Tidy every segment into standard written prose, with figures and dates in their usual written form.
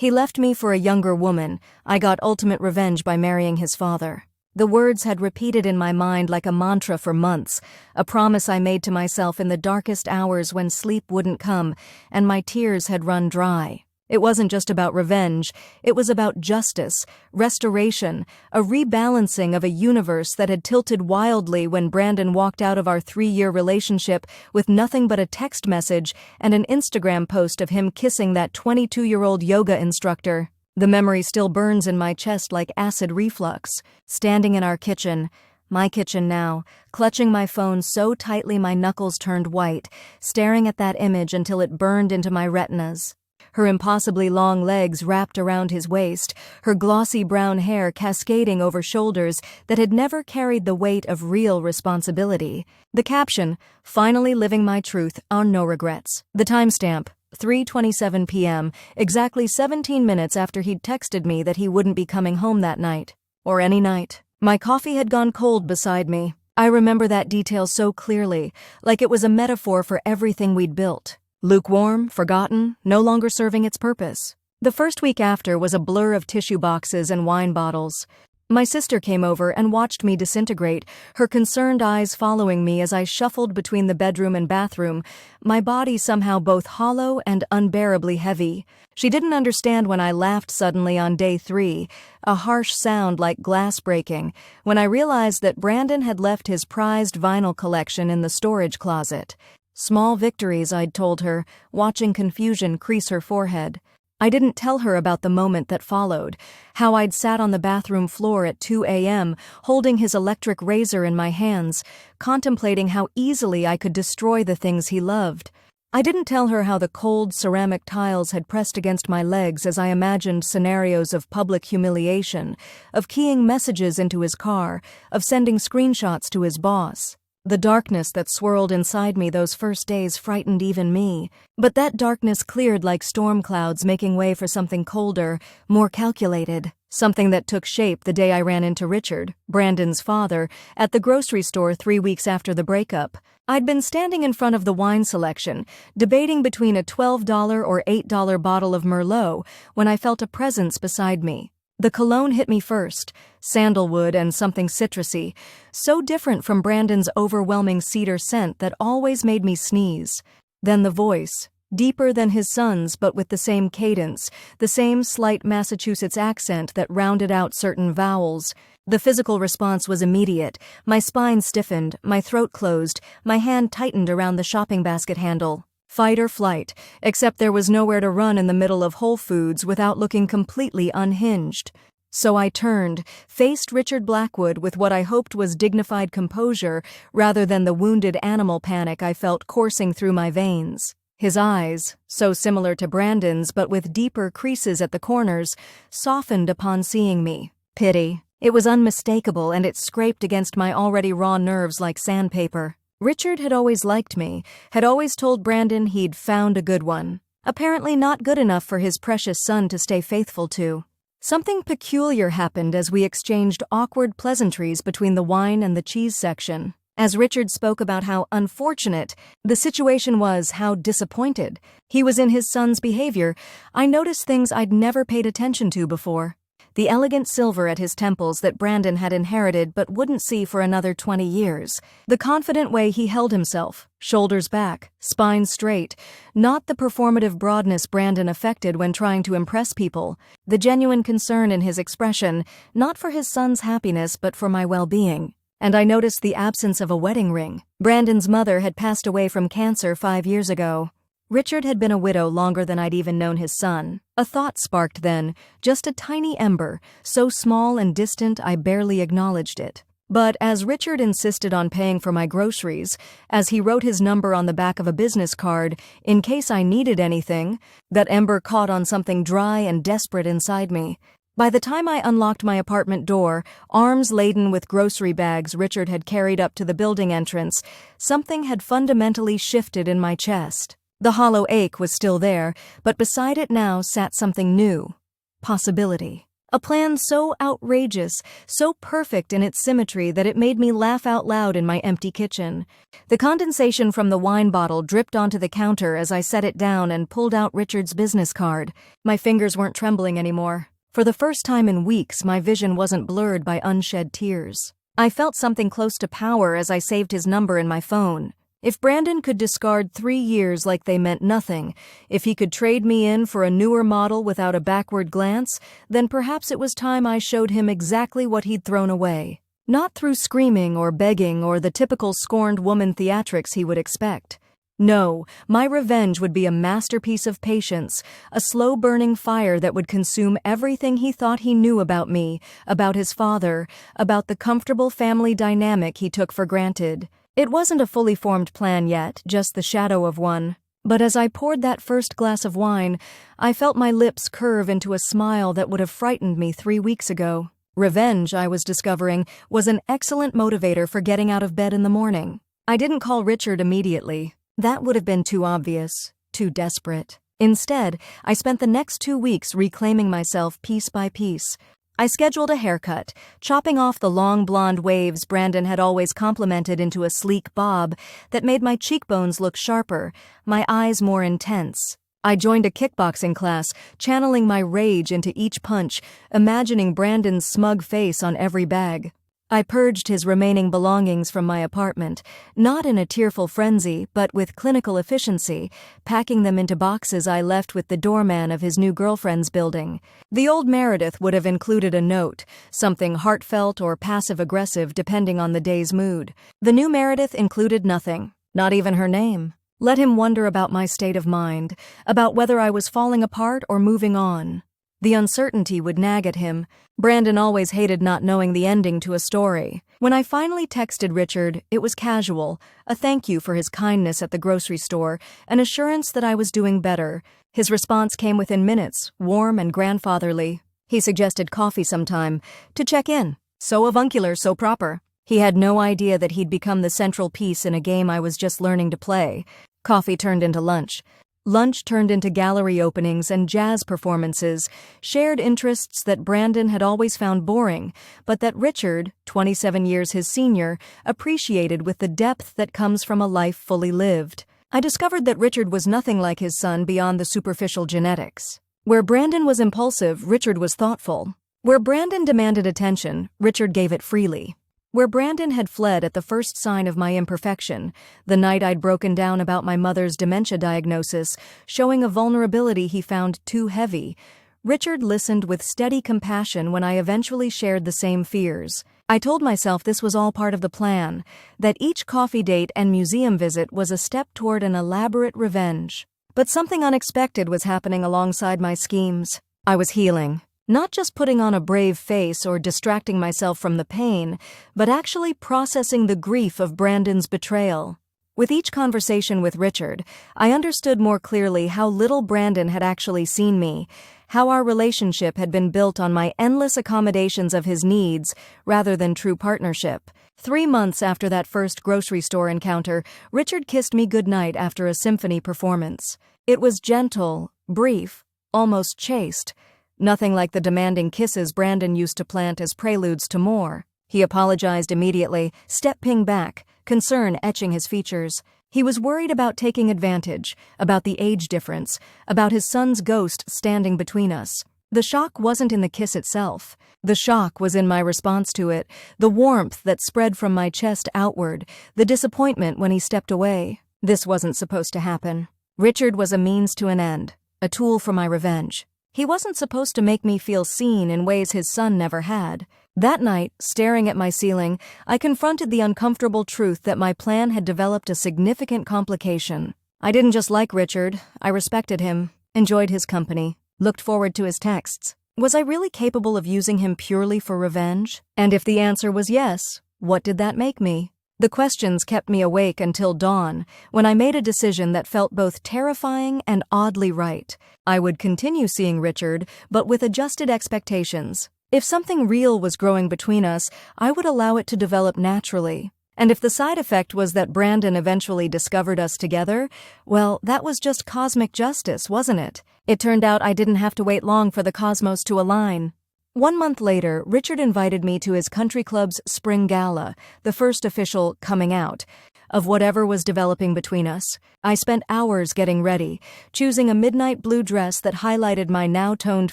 He left me for a younger woman. I got ultimate revenge by marrying his father. The words had repeated in my mind like a mantra for months, a promise I made to myself in the darkest hours when sleep wouldn't come and my tears had run dry. It wasn't just about revenge, it was about justice, restoration, a rebalancing of a universe that had tilted wildly when Brandon walked out of our 3-year relationship with nothing but a text message and an Instagram post of him kissing that 22-year-old yoga instructor. The memory still burns in my chest like acid reflux. Standing in our kitchen, my kitchen now, clutching my phone so tightly my knuckles turned white, staring at that image until it burned into my retinas. Her impossibly long legs wrapped around his waist, her glossy brown hair cascading over shoulders that had never carried the weight of real responsibility. The caption, "Finally living my truth on no regrets." The timestamp, 3:27 p.m., exactly 17 minutes after he'd texted me that he wouldn't be coming home that night. Or any night. My coffee had gone cold beside me. I remember that detail so clearly, like it was a metaphor for everything we'd built. Lukewarm, forgotten, no longer serving its purpose. The first week after was a blur of tissue boxes and wine bottles. My sister came over and watched me disintegrate, her concerned eyes following me as I shuffled between the bedroom and bathroom, my body somehow both hollow and unbearably heavy. She didn't understand when I laughed suddenly on day 3, a harsh sound like glass breaking, when I realized that Brandon had left his prized vinyl collection in the storage closet. Small victories, I'd told her, watching confusion crease her forehead. I didn't tell her about the moment that followed, how I'd sat on the bathroom floor at 2 a.m., holding his electric razor in my hands, contemplating how easily I could destroy the things he loved. I didn't tell her how the cold ceramic tiles had pressed against my legs as I imagined scenarios of public humiliation, of keying messages into his car, of sending screenshots to his boss. The darkness that swirled inside me those first days frightened even me, but that darkness cleared like storm clouds making way for something colder, more calculated, something that took shape the day I ran into Richard, Brandon's father, at the grocery store 3 weeks after the breakup. I'd been standing in front of the wine selection, debating between a $12 or $8 bottle of Merlot, when I felt a presence beside me. The cologne hit me first, sandalwood and something citrusy, so different from Brandon's overwhelming cedar scent that always made me sneeze. Then the voice, deeper than his son's but with the same cadence, the same slight Massachusetts accent that rounded out certain vowels. The physical response was immediate. My spine stiffened, my throat closed, my hand tightened around the shopping basket handle. Fight or flight, except there was nowhere to run in the middle of Whole Foods without looking completely unhinged. So I turned, faced Richard Blackwood with what I hoped was dignified composure rather than the wounded animal panic I felt coursing through my veins. His eyes, so similar to Brandon's but with deeper creases at the corners, softened upon seeing me. Pity. It was unmistakable and it scraped against my already raw nerves like sandpaper. Richard had always liked me, had always told Brandon he'd found a good one. Apparently not good enough for his precious son to stay faithful to. Something peculiar happened as we exchanged awkward pleasantries between the wine and the cheese section. As Richard spoke about how unfortunate the situation was, how disappointed he was in his son's behavior, I noticed things I'd never paid attention to before. The elegant silver at his temples that Brandon had inherited but wouldn't see for another 20 years. The confident way he held himself, shoulders back, spine straight, not the performative broadness Brandon affected when trying to impress people. The genuine concern in his expression, not for his son's happiness but for my well-being. And I noticed the absence of a wedding ring. Brandon's mother had passed away from cancer 5 years ago. Richard had been a widow longer than I'd even known his son. A thought sparked then, just a tiny ember, so small and distant I barely acknowledged it. But as Richard insisted on paying for my groceries, as he wrote his number on the back of a business card, in case I needed anything, that ember caught on something dry and desperate inside me. By the time I unlocked my apartment door, arms laden with grocery bags Richard had carried up to the building entrance, something had fundamentally shifted in my chest. The hollow ache was still there, but beside it now sat something new. Possibility. A plan so outrageous, so perfect in its symmetry that it made me laugh out loud in my empty kitchen. The condensation from the wine bottle dripped onto the counter as I set it down and pulled out Richard's business card. My fingers weren't trembling anymore. For the first time in weeks, my vision wasn't blurred by unshed tears. I felt something close to power as I saved his number in my phone. If Brandon could discard 3 years like they meant nothing, if he could trade me in for a newer model without a backward glance, then perhaps it was time I showed him exactly what he'd thrown away. Not through screaming or begging or the typical scorned woman theatrics he would expect. No, my revenge would be a masterpiece of patience, a slow-burning fire that would consume everything he thought he knew about me, about his father, about the comfortable family dynamic he took for granted. It wasn't a fully formed plan yet, just the shadow of one. But as I poured that first glass of wine, I felt my lips curve into a smile that would have frightened me 3 weeks ago. Revenge, I was discovering, was an excellent motivator for getting out of bed in the morning. I didn't call Richard immediately. That would have been too obvious, too desperate. Instead, I spent the next 2 weeks reclaiming myself piece by piece. I scheduled a haircut, chopping off the long blonde waves Brandon had always complimented into a sleek bob that made my cheekbones look sharper, my eyes more intense. I joined a kickboxing class, channeling my rage into each punch, imagining Brandon's smug face on every bag. I purged his remaining belongings from my apartment, not in a tearful frenzy, but with clinical efficiency, packing them into boxes I left with the doorman of his new girlfriend's building. The old Meredith would have included a note, something heartfelt or passive-aggressive depending on the day's mood. The new Meredith included nothing, not even her name. Let him wonder about my state of mind, about whether I was falling apart or moving on. The uncertainty would nag at him. Brandon always hated not knowing the ending to a story. When I finally texted Richard, it was casual, a thank you for his kindness at the grocery store, an assurance that I was doing better. His response came within minutes, warm and grandfatherly. He suggested coffee sometime, to check in. So avuncular, so proper. He had no idea that he'd become the central piece in a game I was just learning to play. Coffee turned into lunch. Lunch turned into gallery openings and jazz performances, shared interests that Brandon had always found boring, but that Richard, 27 years his senior, appreciated with the depth that comes from a life fully lived. I discovered that Richard was nothing like his son beyond the superficial genetics. Where Brandon was impulsive, Richard was thoughtful. Where Brandon demanded attention, Richard gave it freely. Where Brandon had fled at the first sign of my imperfection, the night I'd broken down about my mother's dementia diagnosis, showing a vulnerability he found too heavy, Richard listened with steady compassion when I eventually shared the same fears. I told myself this was all part of the plan, that each coffee date and museum visit was a step toward an elaborate revenge. But something unexpected was happening alongside my schemes. I was healing. Not just putting on a brave face or distracting myself from the pain, but actually processing the grief of Brandon's betrayal. With each conversation with Richard, I understood more clearly how little Brandon had actually seen me, how our relationship had been built on my endless accommodations of his needs rather than true partnership. 3 months after that first grocery store encounter, Richard kissed me goodnight after a symphony performance. It was gentle, brief, almost chaste. Nothing like the demanding kisses Brandon used to plant as preludes to more. He apologized immediately, stepping back, concern etching his features. He was worried about taking advantage, about the age difference, about his son's ghost standing between us. The shock wasn't in the kiss itself. The shock was in my response to it, the warmth that spread from my chest outward, the disappointment when he stepped away. This wasn't supposed to happen. Richard was a means to an end, a tool for my revenge. He wasn't supposed to make me feel seen in ways his son never had. That night, staring at my ceiling, I confronted the uncomfortable truth that my plan had developed a significant complication. I didn't just like Richard, I respected him, enjoyed his company, looked forward to his texts. Was I really capable of using him purely for revenge? And if the answer was yes, what did that make me? The questions kept me awake until dawn, when I made a decision that felt both terrifying and oddly right. I would continue seeing Richard, but with adjusted expectations. If something real was growing between us, I would allow it to develop naturally. And if the side effect was that Brandon eventually discovered us together, well, that was just cosmic justice, wasn't it? It turned out I didn't have to wait long for the cosmos to align. 1 month later, Richard invited me to his country club's spring gala, the first official coming out of whatever was developing between us. I spent hours getting ready, choosing a midnight blue dress that highlighted my now-toned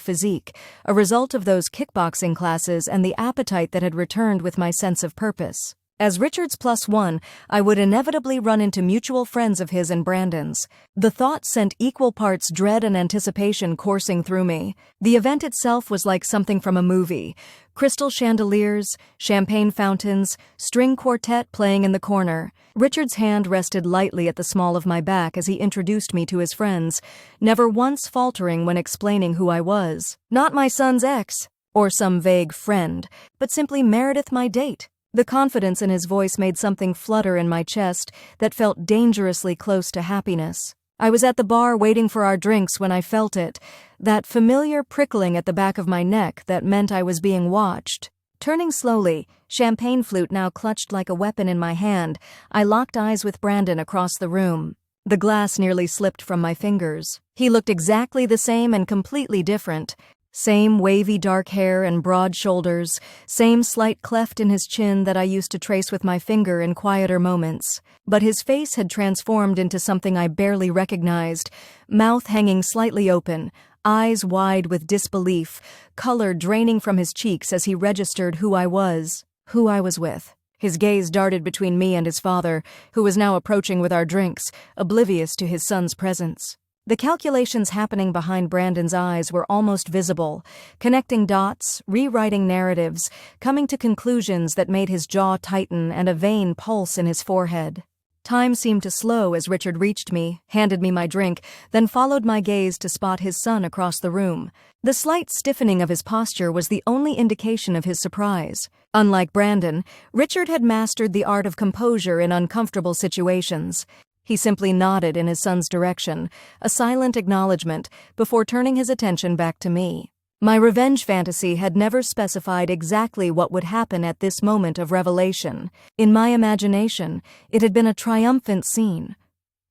physique, a result of those kickboxing classes and the appetite that had returned with my sense of purpose. As Richard's +1, I would inevitably run into mutual friends of his and Brandon's. The thought sent equal parts dread and anticipation coursing through me. The event itself was like something from a movie. Crystal chandeliers, champagne fountains, string quartet playing in the corner. Richard's hand rested lightly at the small of my back as he introduced me to his friends, never once faltering when explaining who I was. Not my son's ex, or some vague friend, but simply Meredith, my date. The confidence in his voice made something flutter in my chest that felt dangerously close to happiness. I was at the bar waiting for our drinks when I felt it, that familiar prickling at the back of my neck that meant I was being watched. Turning slowly, champagne flute now clutched like a weapon in my hand, I locked eyes with Brandon across the room. The glass nearly slipped from my fingers. He looked exactly the same and completely different. Same wavy dark hair and broad shoulders, same slight cleft in his chin that I used to trace with my finger in quieter moments. But his face had transformed into something I barely recognized, mouth hanging slightly open, eyes wide with disbelief, color draining from his cheeks as he registered who I was with. His gaze darted between me and his father, who was now approaching with our drinks, oblivious to his son's presence. The calculations happening behind Brandon's eyes were almost visible, connecting dots, rewriting narratives, coming to conclusions that made his jaw tighten and a vein pulse in his forehead. Time seemed to slow as Richard reached me, handed me my drink, then followed my gaze to spot his son across the room. The slight stiffening of his posture was the only indication of his surprise. Unlike Brandon, Richard had mastered the art of composure in uncomfortable situations. He simply nodded in his son's direction, a silent acknowledgement, before turning his attention back to me. My revenge fantasy had never specified exactly what would happen at this moment of revelation. In my imagination, it had been a triumphant scene.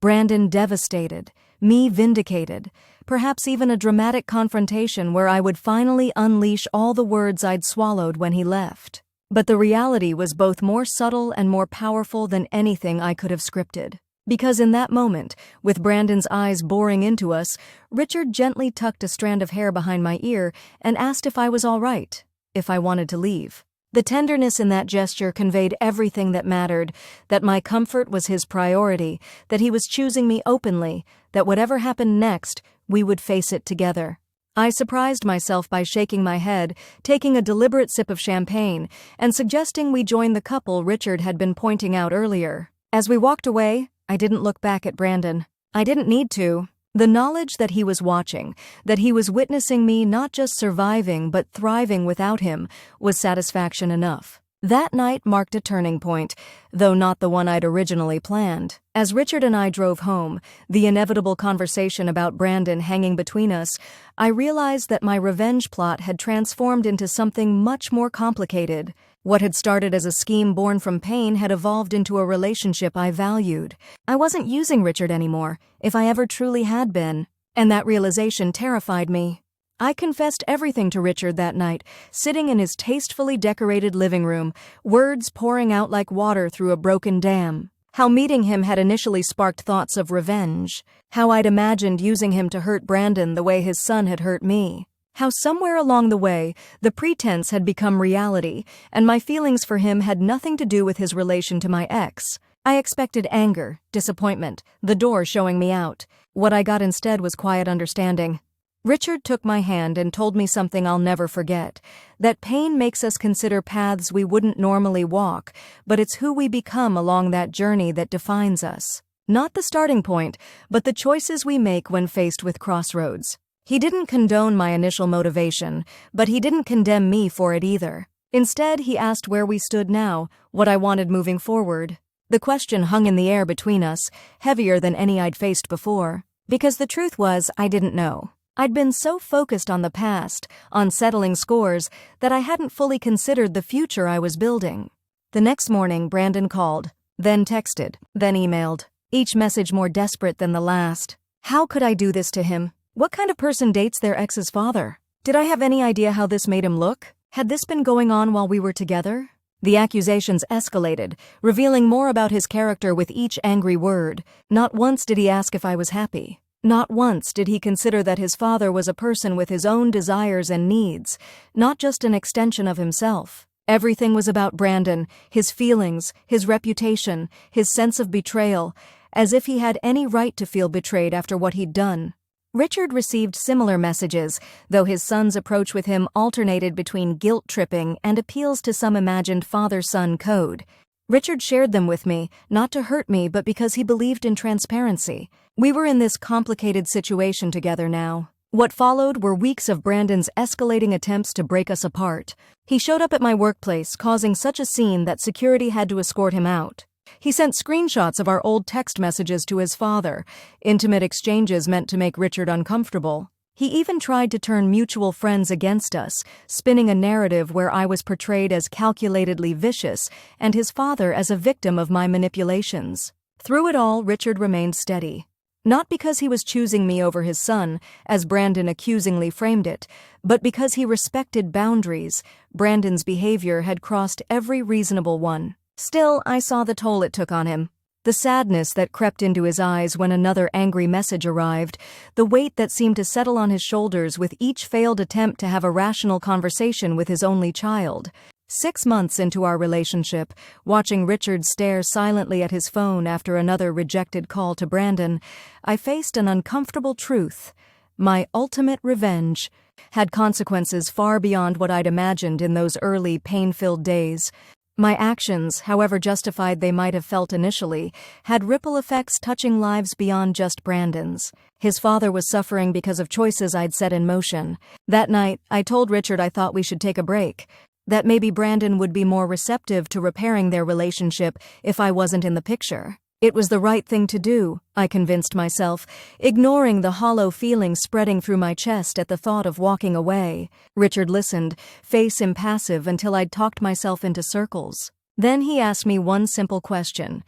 Brandon devastated, me vindicated, perhaps even a dramatic confrontation where I would finally unleash all the words I'd swallowed when he left. But the reality was both more subtle and more powerful than anything I could have scripted. Because in that moment, with Brandon's eyes boring into us, Richard gently tucked a strand of hair behind my ear and asked if I was all right, if I wanted to leave. The tenderness in that gesture conveyed everything that mattered, that my comfort was his priority, that he was choosing me openly, that whatever happened next, we would face it together. I surprised myself by shaking my head, taking a deliberate sip of champagne, and suggesting we join the couple Richard had been pointing out earlier. As we walked away, I didn't look back at Brandon. I didn't need to. The knowledge that he was watching, that he was witnessing me not just surviving but thriving without him, was satisfaction enough. That night marked a turning point, though not the one I'd originally planned. As Richard and I drove home, the inevitable conversation about Brandon hanging between us, I realized that my revenge plot had transformed into something much more complicated. What had started as a scheme born from pain had evolved into a relationship I valued. I wasn't using Richard anymore, if I ever truly had been, and that realization terrified me. I confessed everything to Richard that night, sitting in his tastefully decorated living room, words pouring out like water through a broken dam. How meeting him had initially sparked thoughts of revenge. How I'd imagined using him to hurt Brandon the way his son had hurt me. How somewhere along the way, the pretense had become reality, and my feelings for him had nothing to do with his relation to my ex. I expected anger, disappointment, the door showing me out. What I got instead was quiet understanding. Richard took my hand and told me something I'll never forget, that pain makes us consider paths we wouldn't normally walk, but it's who we become along that journey that defines us. Not the starting point, but the choices we make when faced with crossroads. He didn't condone my initial motivation, but he didn't condemn me for it either. Instead, he asked where we stood now, what I wanted moving forward. The question hung in the air between us, heavier than any I'd faced before. Because the truth was, I didn't know. I'd been so focused on the past, on settling scores, that I hadn't fully considered the future I was building. The next morning, Brandon called, then texted, then emailed, each message more desperate than the last. How could I do this to him? What kind of person dates their ex's father? Did I have any idea how this made him look? Had this been going on while we were together? The accusations escalated, revealing more about his character with each angry word. Not once did he ask if I was happy. Not once did he consider that his father was a person with his own desires and needs, not just an extension of himself. Everything was about Brandon, his feelings, his reputation, his sense of betrayal, as if he had any right to feel betrayed after what he'd done. Richard received similar messages, though his son's approach with him alternated between guilt-tripping and appeals to some imagined father-son code. Richard shared them with me, not to hurt me, but because he believed in transparency. We were in this complicated situation together now. What followed were weeks of Brandon's escalating attempts to break us apart. He showed up at my workplace, causing such a scene that security had to escort him out. He sent screenshots of our old text messages to his father, intimate exchanges meant to make Richard uncomfortable. He even tried to turn mutual friends against us, spinning a narrative where I was portrayed as calculatedly vicious and his father as a victim of my manipulations. Through it all, Richard remained steady. Not because he was choosing me over his son, as Brandon accusingly framed it, but because he respected boundaries. Brandon's behavior had crossed every reasonable one. Still, I saw the toll it took on him. The sadness that crept into his eyes when another angry message arrived, the weight that seemed to settle on his shoulders with each failed attempt to have a rational conversation with his only child. 6 months into our relationship, watching Richard stare silently at his phone after another rejected call to Brandon, I faced an uncomfortable truth. My ultimate revenge had consequences far beyond what I'd imagined in those early, pain-filled days. My actions, however justified they might have felt initially, had ripple effects touching lives beyond just Brandon's. His father was suffering because of choices I'd set in motion. That night, I told Richard I thought we should take a break, that maybe Brandon would be more receptive to repairing their relationship if I wasn't in the picture. It was the right thing to do, I convinced myself, ignoring the hollow feeling spreading through my chest at the thought of walking away. Richard listened, face impassive, until I'd talked myself into circles. Then he asked me one simple question.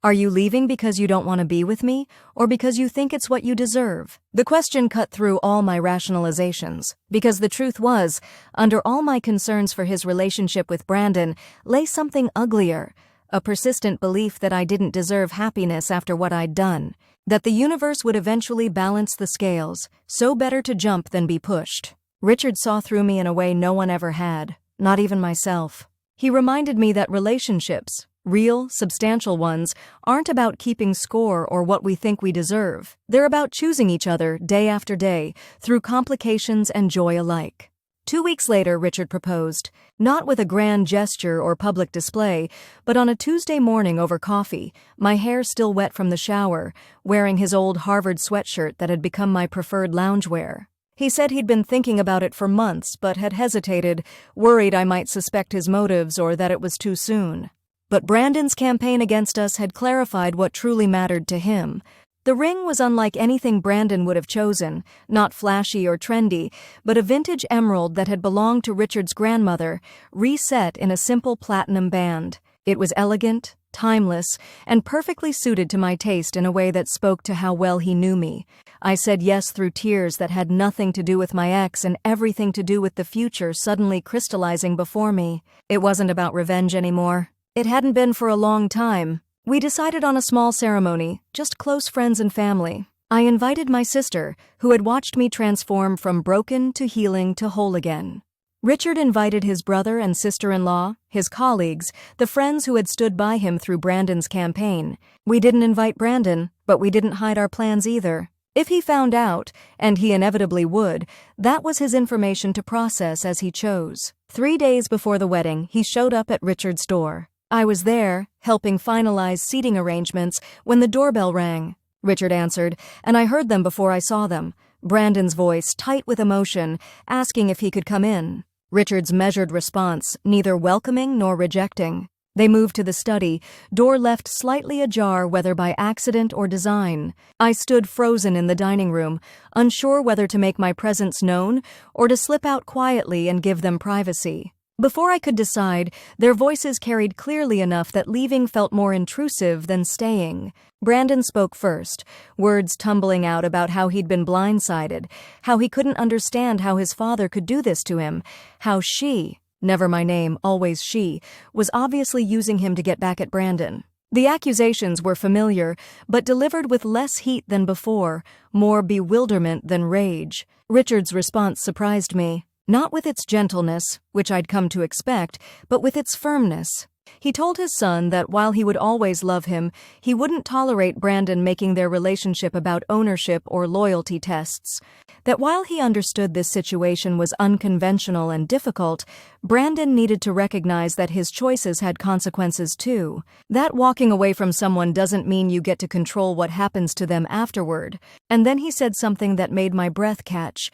Are you leaving because you don't want to be with me, or because you think it's what you deserve? The question cut through all my rationalizations, because the truth was, under all my concerns for his relationship with Brandon lay something uglier. A persistent belief that I didn't deserve happiness after what I'd done, that the universe would eventually balance the scales, so better to jump than be pushed. Richard saw through me in a way no one ever had, not even myself. He reminded me that relationships, real, substantial ones, aren't about keeping score or what we think we deserve. They're about choosing each other day after day, through complications and joy alike. 2 weeks later, Richard proposed, not with a grand gesture or public display, but on a Tuesday morning over coffee, my hair still wet from the shower, wearing his old Harvard sweatshirt that had become my preferred loungewear. He said he'd been thinking about it for months, but had hesitated, worried I might suspect his motives or that it was too soon. But Brandon's campaign against us had clarified what truly mattered to him. The ring was unlike anything Brandon would have chosen, not flashy or trendy, but a vintage emerald that had belonged to Richard's grandmother, reset in a simple platinum band. It was elegant, timeless, and perfectly suited to my taste in a way that spoke to how well he knew me. I said yes through tears that had nothing to do with my ex and everything to do with the future suddenly crystallizing before me. It wasn't about revenge anymore. It hadn't been for a long time. We decided on a small ceremony, just close friends and family. I invited my sister, who had watched me transform from broken to healing to whole again. Richard invited his brother and sister-in-law, his colleagues, the friends who had stood by him through Brandon's campaign. We didn't invite Brandon, but we didn't hide our plans either. If he found out, and he inevitably would, that was his information to process as he chose. 3 days before the wedding, he showed up at Richard's door. I was there, helping finalize seating arrangements, when the doorbell rang. Richard answered, and I heard them before I saw them. Brandon's voice, tight with emotion, asking if he could come in. Richard's measured response, neither welcoming nor rejecting. They moved to the study, door left slightly ajar whether by accident or design. I stood frozen in the dining room, unsure whether to make my presence known or to slip out quietly and give them privacy. Before I could decide, their voices carried clearly enough that leaving felt more intrusive than staying. Brandon spoke first, words tumbling out about how he'd been blindsided, how he couldn't understand how his father could do this to him, how she, never my name, always she, was obviously using him to get back at Brandon. The accusations were familiar, but delivered with less heat than before, more bewilderment than rage. Richard's response surprised me. Not with its gentleness, which I'd come to expect, but with its firmness. He told his son that while he would always love him, he wouldn't tolerate Brandon making their relationship about ownership or loyalty tests. That while he understood this situation was unconventional and difficult, Brandon needed to recognize that his choices had consequences too. That walking away from someone doesn't mean you get to control what happens to them afterward. And then he said something that made my breath catch.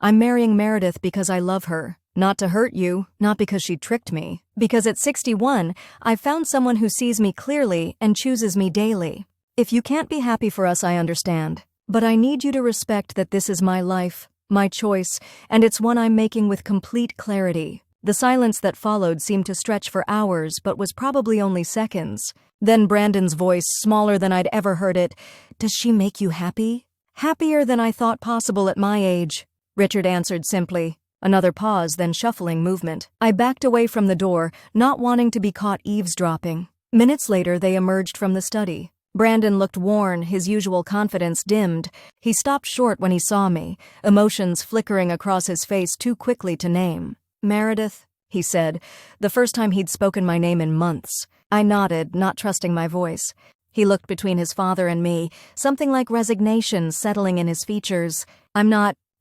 I'm marrying Meredith because I love her. Not to hurt you, not because she tricked me. Because at 61, I've found someone who sees me clearly and chooses me daily. If you can't be happy for us, I understand. But I need you to respect that this is my life, my choice, and it's one I'm making with complete clarity. The silence that followed seemed to stretch for hours, but was probably only seconds. Then Brandon's voice, smaller than I'd ever heard it. Does she make you happy? Happier than I thought possible at my age. Richard answered simply. Another pause, then shuffling movement. I backed away from the door, not wanting to be caught eavesdropping. Minutes later, they emerged from the study. Brandon looked worn, his usual confidence dimmed. He stopped short when he saw me, emotions flickering across his face too quickly to name. Meredith, he said, the first time he'd spoken my name in months. I nodded, not trusting my voice. He looked between his father and me, something like resignation settling in his features.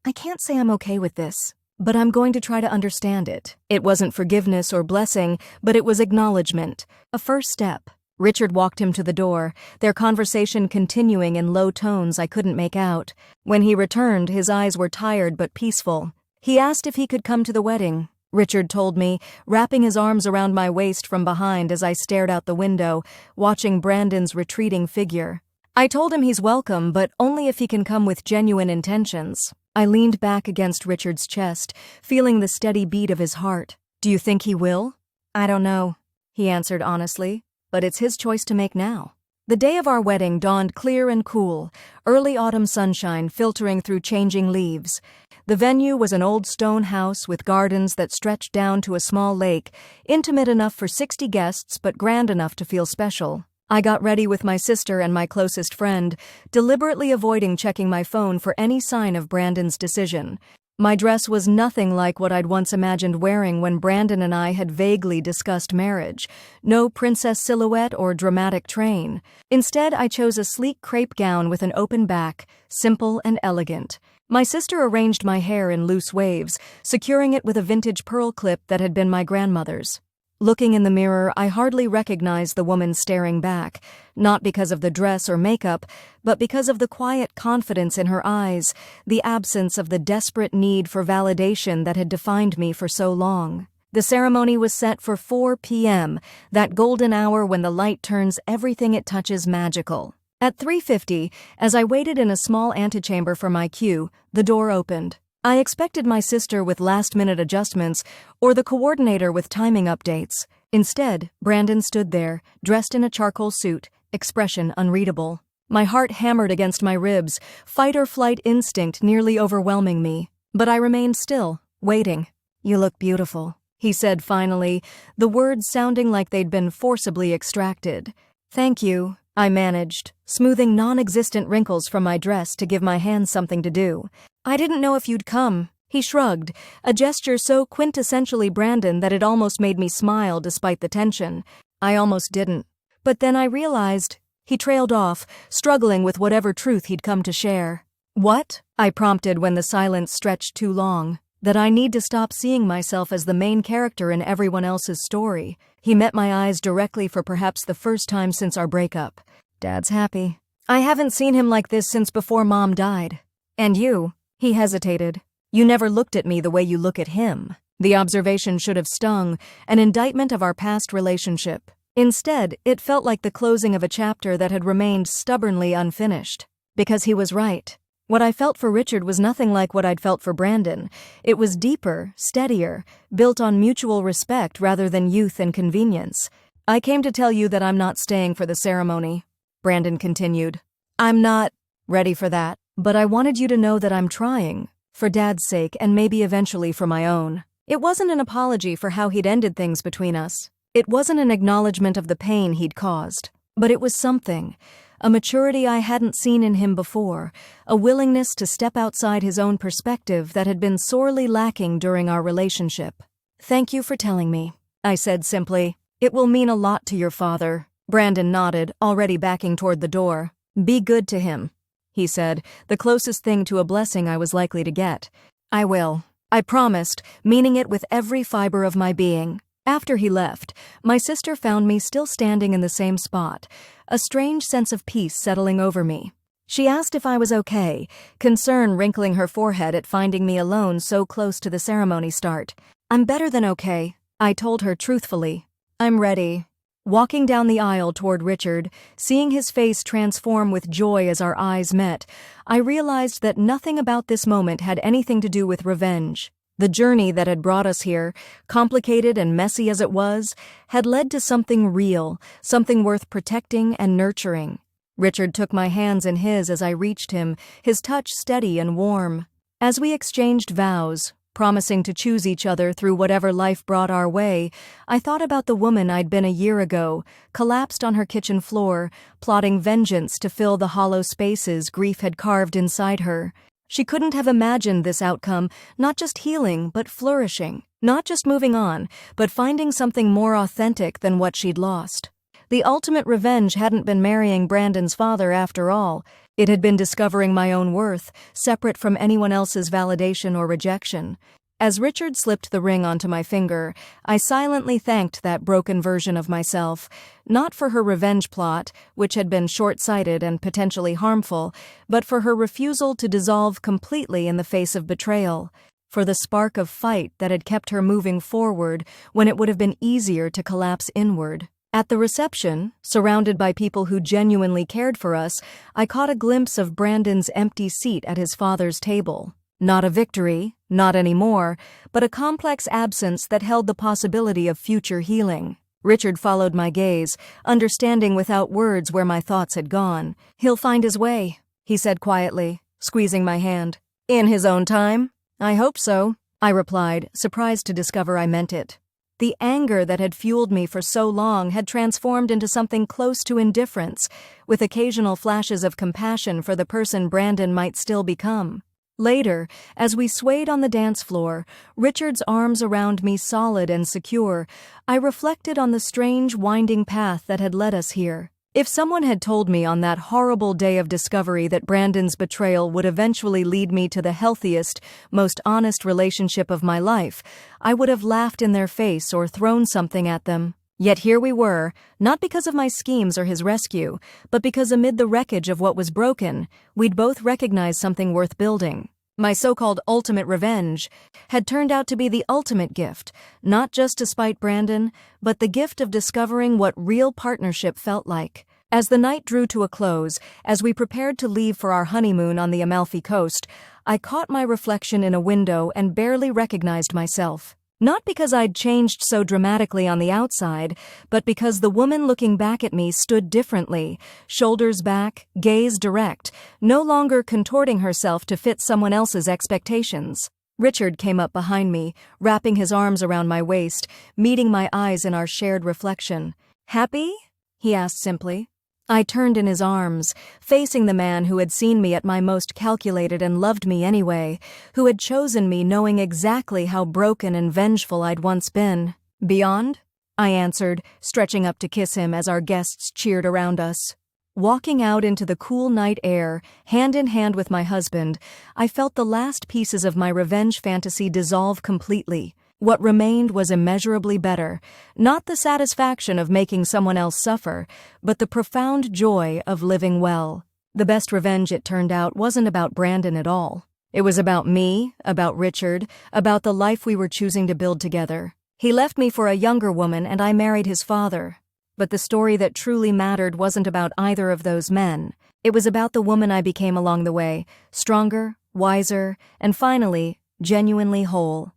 I can't say I'm okay with this, but I'm going to try to understand it. It wasn't forgiveness or blessing, but it was acknowledgement, a first step. Richard walked him to the door, their conversation continuing in low tones I couldn't make out. When he returned, his eyes were tired but peaceful. He asked if he could come to the wedding. Richard told me, wrapping his arms around my waist from behind as I stared out the window, watching Brandon's retreating figure. I told him he's welcome, but only if he can come with genuine intentions. I leaned back against Richard's chest, feeling the steady beat of his heart. Do you think he will? I don't know, he answered honestly, but it's his choice to make now. The day of our wedding dawned clear and cool, early autumn sunshine filtering through changing leaves. The venue was an old stone house with gardens that stretched down to a small lake, intimate enough for 60 guests but grand enough to feel special. I got ready with my sister and my closest friend, deliberately avoiding checking my phone for any sign of Brandon's decision. My dress was nothing like what I'd once imagined wearing when Brandon and I had vaguely discussed marriage. No princess silhouette or dramatic train. Instead, I chose a sleek crepe gown with an open back, simple and elegant. My sister arranged my hair in loose waves, securing it with a vintage pearl clip that had been my grandmother's. Looking in the mirror, I hardly recognized the woman staring back, not because of the dress or makeup, but because of the quiet confidence in her eyes, the absence of the desperate need for validation that had defined me for so long. The ceremony was set for 4 p.m., that golden hour when the light turns everything it touches magical. At 3:50, as I waited in a small antechamber for my cue, the door opened. I expected my sister with last-minute adjustments or the coordinator with timing updates. Instead, Brandon stood there, dressed in a charcoal suit, expression unreadable. My heart hammered against my ribs, fight-or-flight instinct nearly overwhelming me. But I remained still, waiting. You look beautiful, he said finally, the words sounding like they'd been forcibly extracted. Thank you, I managed, smoothing non-existent wrinkles from my dress to give my hands something to do. I didn't know if you'd come, he shrugged, a gesture so quintessentially Brandon that it almost made me smile despite the tension. I almost didn't. But then I realized. He trailed off, struggling with whatever truth he'd come to share. What? I prompted when the silence stretched too long. That I need to stop seeing myself as the main character in everyone else's story. He met my eyes directly for perhaps the first time since our breakup. Dad's happy. I haven't seen him like this since before Mom died. And you? He hesitated. You never looked at me the way you look at him. The observation should have stung, an indictment of our past relationship. Instead, it felt like the closing of a chapter that had remained stubbornly unfinished. Because he was right. What I felt for Richard was nothing like what I'd felt for Brandon. It was deeper, steadier, built on mutual respect rather than youth and convenience. "I came to tell you that I'm not staying for the ceremony," Brandon continued. "I'm not ready for that, but I wanted you to know that I'm trying, for Dad's sake and maybe eventually for my own." It wasn't an apology for how he'd ended things between us. It wasn't an acknowledgement of the pain he'd caused. But it was something, a maturity I hadn't seen in him before, a willingness to step outside his own perspective that had been sorely lacking during our relationship. "Thank you for telling me," I said simply. "It will mean a lot to your father." Brandon nodded, already backing toward the door. "Be good to him," he said, the closest thing to a blessing I was likely to get. "I will," I promised, meaning it with every fiber of my being. After he left, my sister found me still standing in the same spot, a strange sense of peace settling over me. She asked if I was okay, concern wrinkling her forehead at finding me alone so close to the ceremony start. "I'm better than okay," I told her truthfully. "I'm ready." Walking down the aisle toward Richard, seeing his face transform with joy as our eyes met, I realized that nothing about this moment had anything to do with revenge. The journey that had brought us here, complicated and messy as it was, had led to something real, something worth protecting and nurturing. Richard took my hands in his as I reached him, his touch steady and warm. As we exchanged vows, promising to choose each other through whatever life brought our way, I thought about the woman I'd been a year ago, collapsed on her kitchen floor, plotting vengeance to fill the hollow spaces grief had carved inside her. She couldn't have imagined this outcome, not just healing, but flourishing. Not just moving on, but finding something more authentic than what she'd lost. The ultimate revenge hadn't been marrying Brandon's father after all. It had been discovering my own worth, separate from anyone else's validation or rejection. As Richard slipped the ring onto my finger, I silently thanked that broken version of myself, not for her revenge plot, which had been short-sighted and potentially harmful, but for her refusal to dissolve completely in the face of betrayal, for the spark of fight that had kept her moving forward when it would have been easier to collapse inward. At the reception, surrounded by people who genuinely cared for us, I caught a glimpse of Brandon's empty seat at his father's table. Not a victory, not anymore, but a complex absence that held the possibility of future healing. Richard followed my gaze, understanding without words where my thoughts had gone. "He'll find his way," he said quietly, squeezing my hand. "In his own time?" "I hope so," I replied, surprised to discover I meant it. The anger that had fueled me for so long had transformed into something close to indifference, with occasional flashes of compassion for the person Brandon might still become. Later, as we swayed on the dance floor, Richard's arms around me solid and secure, I reflected on the strange, winding path that had led us here. If someone had told me on that horrible day of discovery that Brandon's betrayal would eventually lead me to the healthiest, most honest relationship of my life, I would have laughed in their face or thrown something at them. Yet here we were, not because of my schemes or his rescue, but because amid the wreckage of what was broken, we'd both recognized something worth building. My so-called ultimate revenge had turned out to be the ultimate gift, not just to spite Brandon, but the gift of discovering what real partnership felt like. As the night drew to a close, as we prepared to leave for our honeymoon on the Amalfi Coast, I caught my reflection in a window and barely recognized myself. Not because I'd changed so dramatically on the outside, but because the woman looking back at me stood differently, shoulders back, gaze direct, no longer contorting herself to fit someone else's expectations. Richard came up behind me, wrapping his arms around my waist, meeting my eyes in our shared reflection. "Happy?" he asked simply. I turned in his arms, facing the man who had seen me at my most calculated and loved me anyway, who had chosen me knowing exactly how broken and vengeful I'd once been. "Beyond?" I answered, stretching up to kiss him as our guests cheered around us. Walking out into the cool night air, hand in hand with my husband, I felt the last pieces of my revenge fantasy dissolve completely. What remained was immeasurably better, not the satisfaction of making someone else suffer, but the profound joy of living well. The best revenge, it turned out, wasn't about Brandon at all. It was about me, about Richard, about the life we were choosing to build together. He left me for a younger woman and I married his father. But the story that truly mattered wasn't about either of those men. It was about the woman I became along the way, stronger, wiser, and finally, genuinely whole.